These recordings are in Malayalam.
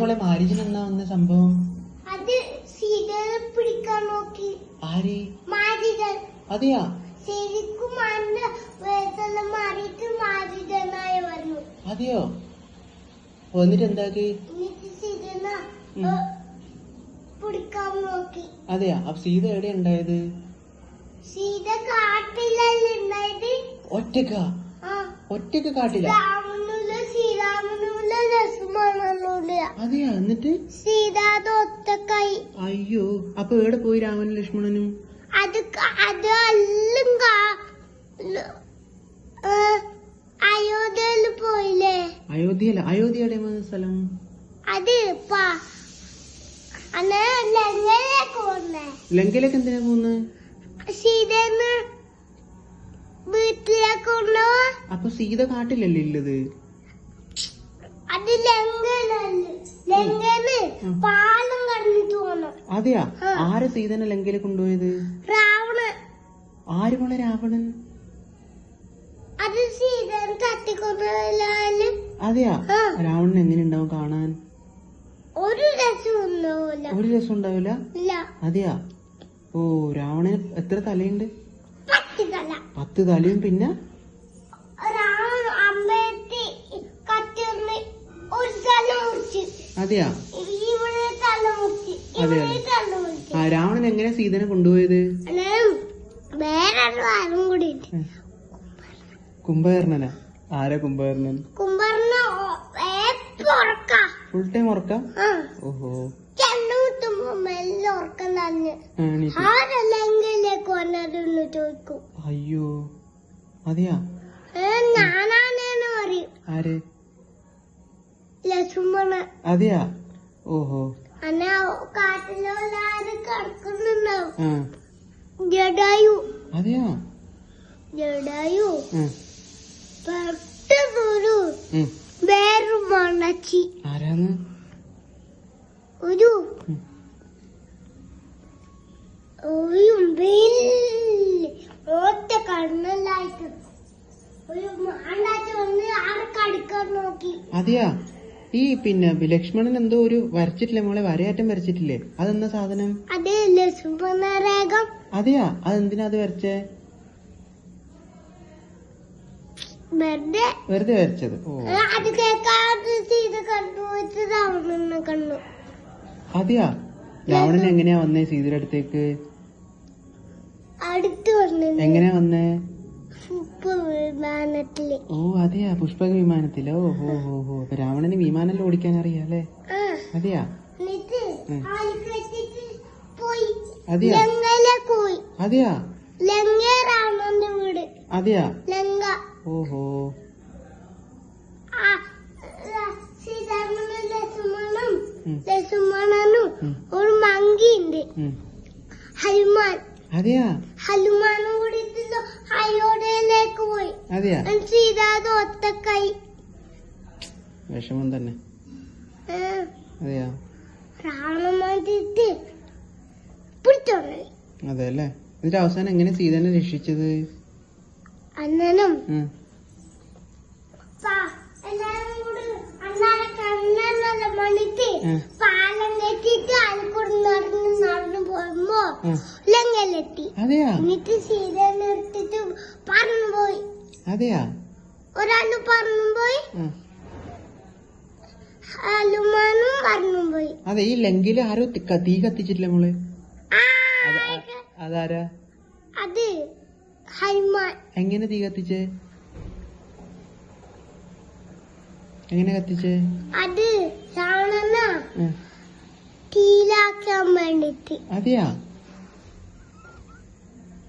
മോളെ മാരീജിന് എന്നാ വന്ന സംഭവം? അത് സീതയെ പിടിക്കാൻ നോക്കി. ആര്? മാരീജൻ. അതെയാ? ശരിക്കും മാറിയിട്ട് മാരീജനായി വന്നു. അതെയോ? എന്നിട്ട് എന്താക്കി? സീതനെ പിടിക്കാൻ നോക്കി. അതെയാ? അപ്പൊ സീത എവിടെ ഉണ്ടായത്? സീത കാട്ടിലല്ലേ ഉണ്ടായത്. ഒറ്റക്കാ? ഒറ്റക്ക് കാട്ടില്ല? അതെയാ? എന്നിട്ട് സീത ഒറ്റക്കായി. അയ്യോ, അപ്പൊ എവിടെ പോയി രാമനും ലക്ഷ്മണനും? അയോധ്യയില് പോയില്ലേ? അയോധ്യയില? അയോധ്യ എവിടെ സ്ഥലം? അത് ലങ്കയിലേക്ക് പോന്നേ. ലങ്കയിലേക്ക് എന്തിനാ പോകുന്നത്? സീതന്ന് വീട്ടിലേക്ക് കൊണ്ടുപോവാ. അപ്പൊ സീത കാട്ടിലല്ലേ ഉള്ളത്? അത് ലങ്കയിലല്ലേ. ലങ്കയില് പാലം കടന്നിട്ട് പോണം. അതെയാ? ആര് സീതനെ ലങ്കയിൽ കൊണ്ടുപോയത്? രാവണൻ. ആര് മോളെ രാവണൻ? അത് സീതനെ തട്ടിക്കൊണ്ടുപോയാലും. അതെയാ? രാവണൻ എങ്ങനെ ഉണ്ടാവും കാണാൻ? ഒരു രസം ഉണ്ടാവില്ല. ഒരു രസം ഉണ്ടാവില്ല? അതെയാ? ഓ, രാവണന് എത്ര തലയുണ്ട്? 10 തല. 10 തലയും പിന്നെ അതെയാ? അതെ. ആ, രാവണൻ എങ്ങനെ സീതനെ കൊണ്ടുപോയത്? വേറൊരു കൂടി. കുംഭകർണനാ? ആരാ കുംഭകർണൻ? Full time ഉറക്കാം? ഓഹോ. ചോദിക്കും. അയ്യോ, അതെയാ? ഞാനാണേന്ന് പറയും. ആര്? ലക്ഷ്മണ. അതെയാ? ഓഹോ. കാട്ടിലെല്ലാരും കിടക്കുന്നുണ്ടാവും. ജഡായു. അതെയാ? ജഡായു പെട്ടെന്നൊരു വേറൊരു മണച്ചി. ആരാന്ന്? ഒരു ഒറ്റ കണ്ണല്ലായിട്ട് ഒരു മാണ്ടാച്ച വന്ന് ആരെ കടിക്കാൻ നോക്കി. അതെയാ? ഈ പിന്നെ ലക്ഷ്മണൻ എന്തോ ഒരു വരച്ചിട്ടില്ലേ മോളെ? വരയാറ്റം വരച്ചിട്ടില്ലേ? അതെന്താ സാധനം? അത് ലക്ഷ്മണരേഖം. അതെയാ? അതെന്തിനാ അത് വരച്ചേ? വെറുതെ വരച്ചത്? അത് കേൾക്കാതെ സീത കണ്ടുപോയിട്ട് രാവണനെ കണ്ടു. അതെയാ? രാവണൻ എങ്ങനെയാ വന്നേ സീതയുടെ അടുത്തേക്ക്? അടുത്ത് വന്നു. എങ്ങനെയാ വന്നേ? വിമാനത്തില്. ഓ, അതെയാ? പുഷ്പക വിമാനത്തിലോ? ഓ ഹോ ഹോ. അപ്പൊ രാവണന് വിമാനം ഓടിക്കാൻ അറിയാല്ലേ? അതെയാ? അതെയാ? അതെയാ? ലങ്ക രാവണന്റെ വീട്. അതെയാ? ലങ്ക. ഓഹോ. ലക്ഷ്മണനും ഒരു മങ്കിയുണ്ട്, ഹനുമാൻ. അതെയാ? ഹനുമാനും കൂടി അയോധ്യയിലേക്ക് പോയി. അതെയാ? സീതാത് ഒറ്റക്കായി. വിഷമം തന്നെ. അതെയാ? രാവണമായിട്ട് പിടിച്ചോണ്ടേ. അതെ അല്ലേ? എന്നിട്ട് അവസാനം എങ്ങനെ സീതനെ രക്ഷിച്ചത്? അന്നനും എല്ലാരും കൂടി അന്നാരെ കണ്ണല്ല മണിക്ക് പാലം കെട്ടിട്ട് അൽക്കൂടെ നടന്നു പോകുമ്പോ ലങ്കയിലെത്തി. അതെയാ? എന്നിട്ട് സീതനെ എടുത്തിട്ട് പറന്നുപോയി. അതെയാ? ഒരാള് പറന്നുപോയി, ഹനുമാനും പറന്നുപോയി. അതെ. ഈ ലങ്കയില് ആരോ തീ കത്തിച്ചിട്ടില്ല മോളെ? അതാരാ? അത് ഹനുമാൻ. എങ്ങനെ തീ കത്തിച്ചേ? എങ്ങനെ കത്തിച്ചേ? അത് രാവണനെ തീയിലാക്കാൻ വേണ്ടിട്ട്. അതെയാ?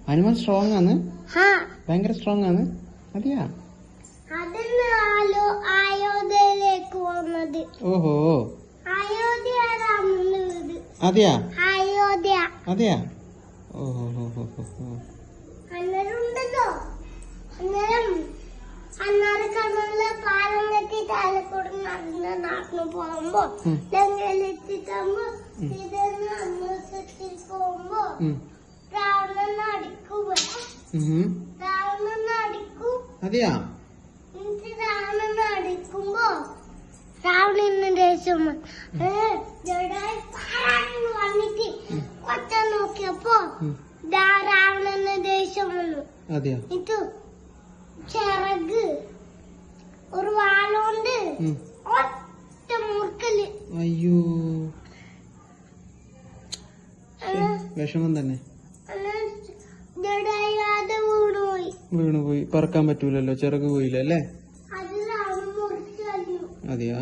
ഹനുമാൻ സ്ട്രോങ് ആണ്? ഭയങ്കര സ്ട്രോങ് ആണ്? അതെയാ? അതെന്നാലോ അയോധ്യയിലേക്ക് വന്നത്. ഓഹോ. അയോധ്യ രാമന്റെ വീട്. അതെയാ? അയോധ്യ. അതെയാ? ഓഹോ. അന്നേരം ഉണ്ടല്ലോ, അന്നേരം കണ്ണുള്ള പാലം കെട്ടിട്ട് അലക്കൂടെ നടന്നു പോകുമ്പോ ലങ്കയിലെത്തിട്ടാകുമ്പോ ഇതെന്ന് അന്വേഷത്തിൽ പോകുമ്പോ രാവണനെ അടിക്കും. അതെയാ? രാവണനെ അടിക്കുമ്പോ രാവണന് ദേഷ്യം വന്നിട്ട് കൊച്ച നോക്കിയപ്പോ രാവണന് ദേഷ്യം വന്നു. അതെയോ? ഇത് ചിറക് ഒരു വാളുണ്ട് ഒറ്റ മുറുക്കല്. അയ്യോ, വിഷമം തന്നെ. ജടായാതെ വീണുപോയി. പറക്കാൻ പറ്റൂലല്ലോ, ചിറക് പോയില്ല അല്ലേ? അത് മുറിച്ചു. അതെയാ?